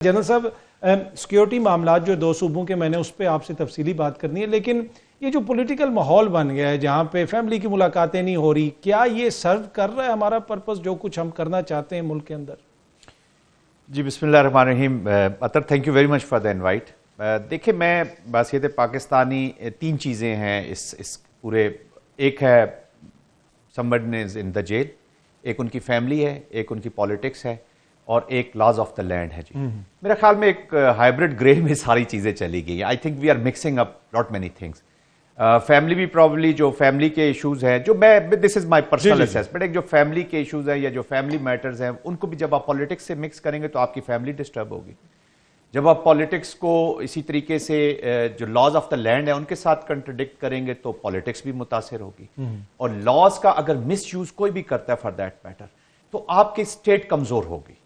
General साहब, security मामलात जो दो सूबों के, मैंने उस पर आपसे तफसीली बात करनी है, लेकिन ये जो पॉलिटिकल माहौल बन गया है जहाँ पे फैमिली की मुलाकातें नहीं हो रही, क्या ये सर्व कर रहा है हमारा पर्पस जो कुछ हम करना चाहते हैं मुल्क के अंदर? जी बिस्मिल्लाहिर्रहमानिर्रहीम। अतर thank you very much for the invite. देखिए, मैं बासियत पाकिस्तानी तीन चीज़ें हैं इस पूरे, एक है somebody is in the jail, एक उनकी फैमिली है, एक उनकी पॉलिटिक्स है, और एक लॉज ऑफ द लैंड है। जी मेरे ख्याल में एक हाइब्रिड ग्रे में सारी चीज़ें चली गई। I think we are mixing up lot many things. Family भी प्रॉब्ली, जो फैमिली के इश्यूज हैं, जो मैं this is my personal assessment, एक जो फैमिली के इश्यूज हैं या जो फैमिली मैटर्स हैं, उनको भी जब आप पॉलिटिक्स से मिक्स करेंगे तो आपकी फैमिली डिस्टर्ब होगी। जब आप पॉलिटिक्स को इसी तरीके से जो लॉज ऑफ द लैंड है उनके साथ कंट्रडिक्ट करेंगे तो पॉलिटिक्स भी मुतासिर होगी। और लॉज का अगर मिस यूज कोई भी करता है फॉर दैट मैटर तो आपकी स्टेट कमजोर होगी।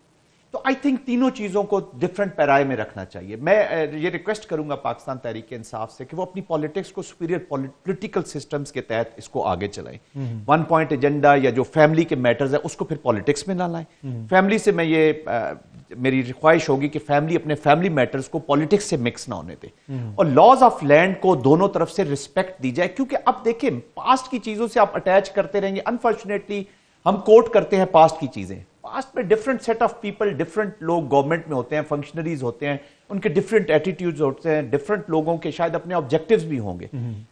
तो आई थिंक तीनों चीजों को डिफरेंट पैराए में रखना चाहिए। मैं ये रिक्वेस्ट करूंगा पाकिस्तान तहरीक इंसाफ से कि वो अपनी पॉलिटिक्स को सुपीरियर पॉलिटिकल सिस्टम्स के तहत इसको आगे चलाएं। वन पॉइंट एजेंडा या जो फैमिली के मैटर्स है उसको फिर पॉलिटिक्स में ना लाएं। फैमिली से मैं ये मेरी ख्वाहिश होगी कि फैमिली अपने फैमिली मैटर्स को पॉलिटिक्स से मिक्स ना होने दे, और लॉज ऑफ लैंड को दोनों तरफ से रिस्पेक्ट दी जाए। क्योंकि अब देखें, पास्ट की चीजों से आप अटैच करते रहेंगे, अनफॉर्चुनेटली हम कोट करते हैं पास्ट की चीजें। पास्ट में different set of people, different लोग गवर्नमेंट में होते हैं, फंक्शनरीज होते हैं, उनके डिफरेंट एटीट्यूड्स होते हैं, डिफरेंट लोगों के शायद अपने ऑब्जेक्टिव्स भी होंगे।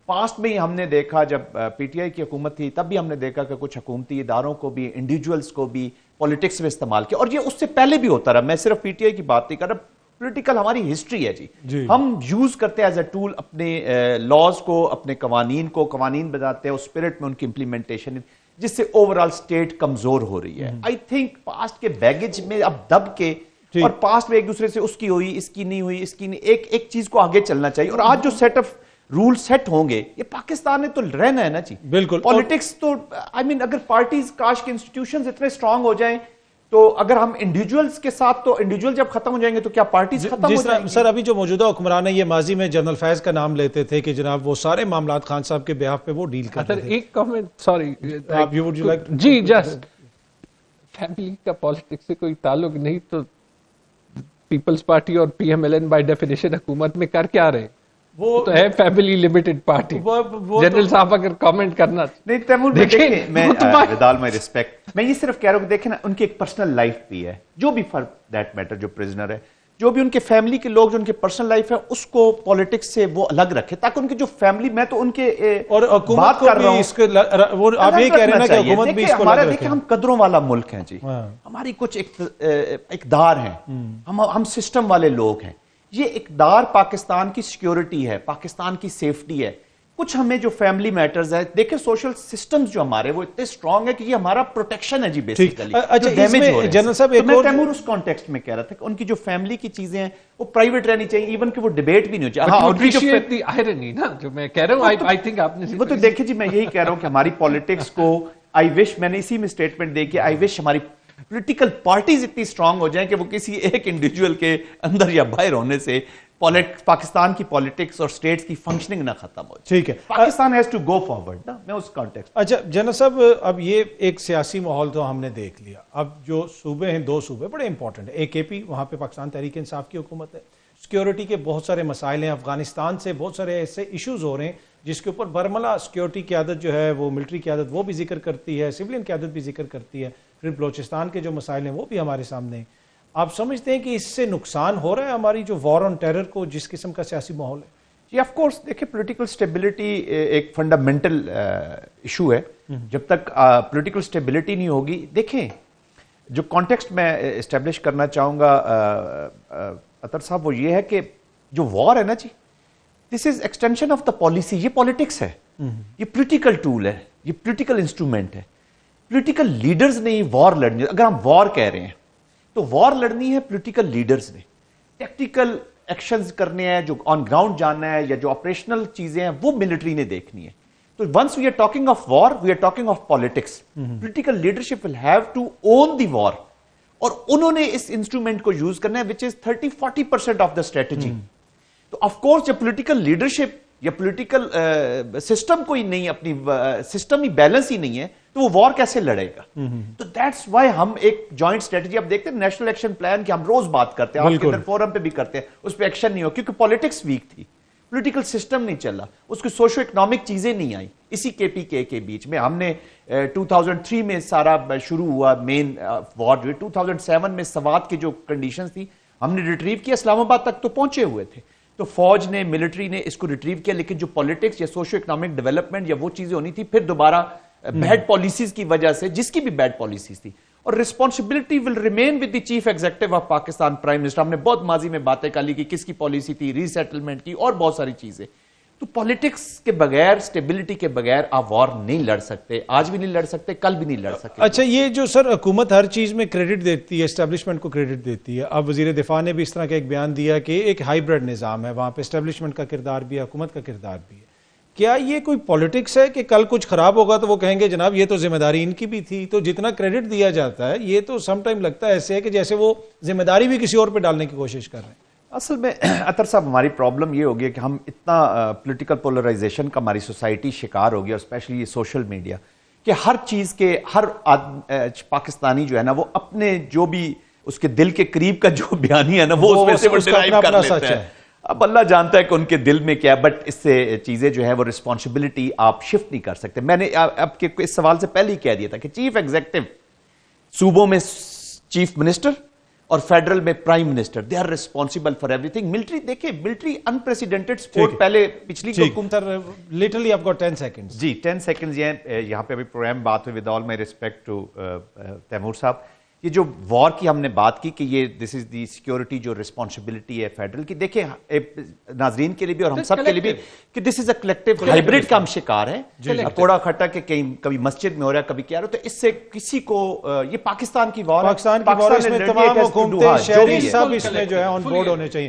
पास्ट में ही हमने देखा, जब पीटीआई की हुकूमत थी तब भी हमने देखा कि कुछ हुकूमती इदारों को भी, इंडिविजुअल्स को भी पॉलिटिक्स में इस्तेमाल किया, और ये उससे पहले भी होता रहा। मैं सिर्फ पीटीआई की बात नहीं कर रहा, पॉलिटिकल हमारी हिस्ट्री है जी। हम यूज करते हैं एज ए टूल अपने लॉज को, अपने कवानीन बनाते हैं, उस स्पिरिट में उनकी इंप्लीमेंटेशन, जिससे ओवरऑल स्टेट कमजोर हो रही है। आई थिंक पास्ट के बैगेज में अब दब के, और पास्ट में एक दूसरे से उसकी हुई, इसकी नहीं हुई, इसकी नहीं, एक चीज को आगे चलना चाहिए। और आज जो सेट ऑफ रूल सेट होंगे, ये पाकिस्तान में तो रहना है ना जी। बिल्कुल। पॉलिटिक्स तो आई मीन अगर पार्टीज, काश के इंस्टीट्यूशंस इतने स्ट्रांग हो जाएं, तो अगर हम इंडिविजुअल्स के साथ, तो इंडिविजुअल जब खत्म हो जाएंगे तो क्या पार्टीज खत्म हो जाएंगी? सर, अभी जो मौजूदा हुक्मरान है, ये माजी में जनरल फैज का नाम लेते थे कि जनाब वो सारे मामलात खान साहब के बिहाफ पे वो डील करते थे। एक कमेंट, सॉरी, आप यू वुड यू लाइक? जी, जस्ट फैमिली का पॉलिटिक्स से कोई ताल्लुक नहीं, तो पीपल्स पार्टी और पीएमएलएन बाय डेफिनेशन हुकूमत में कर क्या रहे? वो तो है फैमिली लिमिटेड पार्टी। जनरल साहब अगर कमेंट करना नहीं, तैमूर देखिए, मैं विद ऑल माय रिस्पेक्ट, मैं ये सिर्फ कह रहा हूं कि देखें ना, उनकी एक पर्सनल लाइफ भी है, जो भी फॉर दैट मैटर जो प्रिजनर है, जो भी उनके फैमिली के लोग, जो उनकी पर्सनल लाइफ है, उसको पॉलिटिक्स से वो अलग रखे, ताकि उनकी जो फैमिली, मैं तो उनके और बात कर रहा हूं, वो आप ये कह रहे हैं ना कि हुकूमत भी इसको हमारा, देखिए हम कदरों वाला मुल्क है जी, हमारी कुछ इक़्तिदार हैं, हम सिस्टम वाले लोग हैं। ये इक़्तिदार पाकिस्तान की सिक्योरिटी है, पाकिस्तान की सेफ्टी है। कुछ हमें जो फैमिली मैटर्स है, देखिए सोशल सिस्टम्स जो हमारे, वो इतने स्ट्रांग है कि ये हमारा प्रोटेक्शन है जी बेसिकली। अच्छा, इसमें जनरल साहब एक और तैमूर उस कॉन्टेक्स्ट में कह रहा था कि उनकी जो फैमिली की चीजें हैं वो प्राइवेट रहनी चाहिए, इवन कि वो डिबेट भी नहीं हो चाहिए। हाँ, आयरनी ना जो मैं कह रहा हूँ, आई थिंक आपने वो तो देखिए जी, मैं यही कह रहा हूँ कि हमारी पॉलिटिक्स को, आई विश, मैंने इसी में स्टेटमेंट देखी, आई विश हमारी पॉलिटिकल पार्टीज इतनी स्ट्रांग हो जाएं कि वो किसी एक इंडिविजुअल के अंदर या बाहर होने से पाकिस्तान की पॉलिटिक्स और स्टेट्स की फंक्शनिंग ना खत्म हो। ठीक है, Pakistan has to go forward ना, मैं उस कॉन्टेक्स्ट। अच्छा जनरल साहब, अब ये एक सियासी माहौल तो हमने देख लिया। अब जो सूबे हैं, दो सूबे बड़े इंपॉर्टेंट है, एक एपी, वहां पे पाकिस्तान तहरीक इंसाफ की हुकूमत है, सिक्योरिटी के बहुत सारे मसाइल हैं, अफगानिस्तान से बहुत सारे ऐसे इश्यूज हो रहे हैं जिसके ऊपर बरमला सिक्योरिटी क़यादत जो है, वो मिलिट्री क़यादत वो भी जिक्र करती है, सिविलियन क़यादत भी जिक्र करती है, फिर बलोचिस्तान के जो मसाइल हैं वो भी हमारे सामने हैं। आप समझते हैं कि इससे नुकसान हो रहा है हमारी जो वॉर ऑन टेरर को, जिस किस्म का सियासी माहौल है? जी ऑफ कोर्स, देखिए पॉलिटिकल स्टेबिलिटी एक फंडामेंटल इशू है। जब तक पॉलिटिकल स्टेबिलिटी नहीं होगी, देखें जो कॉन्टेक्स्ट मैं एस्टेब्लिश करना चाहूंगा अतर साहब, वो ये है कि जो वॉर है ना जी, this is extension of the policy. ये पॉलिटिक्स है, ये पॉलिटिकल टूल है, ये पॉलिटिकल इंस्ट्रूमेंट है। पॉलिटिकल लीडर्स ने वॉर लड़नी, अगर हम वॉर कह रहे हैं तो वॉर लड़नी है पॉलिटिकल लीडर्स ने। टैक्टिकल एक्शंस करने हैं, जो ऑन ग्राउंड जाना है, या जो ऑपरेशनल चीजें हैं वो मिलिट्री ने देखनी है। तो once we are talking of war, we are talking of politics. Political leadership will have to own the war, और उन्होंने इस इंस्ट्रूमेंट को यूज करना है, which is 30-40% of the strategy. तो ऑफ कोर्स जब पॉलिटिकल लीडरशिप या पॉलिटिकल सिस्टम कोई नहीं, अपनी सिस्टम ही बैलेंस ही नहीं है, تو وہ وار کیسے لڑے گا؟ تو دیٹس وائی ہم ایک جوائنٹ اسٹریٹجی اب دیکھتے ہیں نیشنل ایکشن پلان کی ہم روز بات کرتے ہیں، آپ کے اندر فورم پہ بھی کرتے ہیں، اس پہ ایکشن نہیں ہو کیونکہ پالیٹکس ویک تھی، پولیٹیکل سسٹم نہیں چلا، اس کی سوشو اکنامک چیزیں نہیں آئیں اسی کے پی کے بیچ میں. ہم نے 2003 میں سارا شروع ہوا مین وار جو 2007 میں سوات کی جو کنڈیشنز تھی ہم نے ریٹریو کیا، اسلام آباد تک تو پہنچے ہوئے تھے، تو فوج نے ملٹری نے اس کو ریٹریو کیا، لیکن جو پالیٹکس یا سوشو اکنامک ڈیولپمنٹ یا وہ چیزیں ہونی تھی پھر دوبارہ بیڈ پالیسیز کی وجہ سے، جس کی بھی بیڈ پالیسیز تھی، اور responsibility will remain with the chief executive of Pakistan, prime minister. ہم نے بہت ماضی میں باتیں کر لی کہ کس کی پالیسی تھی، ری سیٹلمنٹ کی اور بہت ساری چیزیں. تو پالیٹکس کے بغیر، اسٹیبلٹی کے بغیر آپ وار نہیں لڑ سکتے، آج بھی نہیں لڑ سکتے، کل بھی نہیں لڑ سکتے. اچھا یہ جو سر حکومت ہر چیز میں کریڈٹ دیتی ہے، اسٹیبلشمنٹ کو کریڈٹ دیتی ہے، اب وزیر دفاع نے بھی اس طرح کا ایک بیان دیا کہ ایک ہائیبرڈ نظام ہے، وہاں پہ اسٹیبلشمنٹ کا کردار بھی ہے، حکومت کا کردار بھی ہے. کیا یہ کوئی پالیٹکس ہے کہ کل کچھ خراب ہوگا تو وہ کہیں گے جناب یہ تو ذمہ داری ان کی بھی تھی؟ تو جتنا کریڈٹ دیا جاتا ہے یہ تو سم ٹائم لگتا ہے ایسے ہے کہ جیسے وہ ذمہ داری بھی کسی اور پہ ڈالنے کی کوشش کر رہے ہیں. اصل میں اطہر صاحب ہماری پرابلم یہ ہوگی کہ ہم اتنا پولیٹیکل پولرائزیشن کا ہماری سوسائٹی شکار ہوگی، اور اسپیشلی یہ سوشل میڈیا، کہ ہر چیز کے ہر پاکستانی جو ہے نا وہ اپنے جو بھی اس کے دل کے قریب کا جو بیانی ہے نا وہ اس میں سے وہ ڈرائیو کر لیتا ہے. اب اللہ جانتا ہے کہ ان کے دل میں کیا ہے، بٹ اس سے چیزیں جو ہے وہ رسپانسبلٹی آپ شفٹ نہیں کر سکتے. میں نے اب کے اس سوال سے پہلے ہی کہہ دیا تھا کہ چیف ایگزیکٹو صوبوں میں چیف منسٹر اور فیڈرل میں prime minister, they are responsible for everything. Military دیکھیں، ملٹری انپریسیڈنٹڈ سپورٹ پہلے پچھلی حکومت. لٹرلی آپ کو 10 سیکنڈز. جی 10 سیکنڈز. یہاں پہ ابھی پروگرام بات ہوئی، with all my respect to Taimur صاحب، یہ جو وار کی ہم نے بات کی کہ یہ دس از دی سیکیورٹی جو رسپانسبلٹی ہے فیڈرل کی، دیکھیں ناظرین کے لیے بھی اور ہم سب کے لیے بھی کہ دس از اے کلیکٹیو ہائبرڈ کا ہم شکار ہیں. کوڑا کھٹا کہ کبھی مسجد میں ہو رہا ہے کبھی کیا رہا ہے، تو اس سے کسی کو یہ پاکستان کی وار، پاکستان کی وار، اس میں تمام حکومتیں، شہری سب اس میں جو ہے آن بورڈ ہونے چاہیے.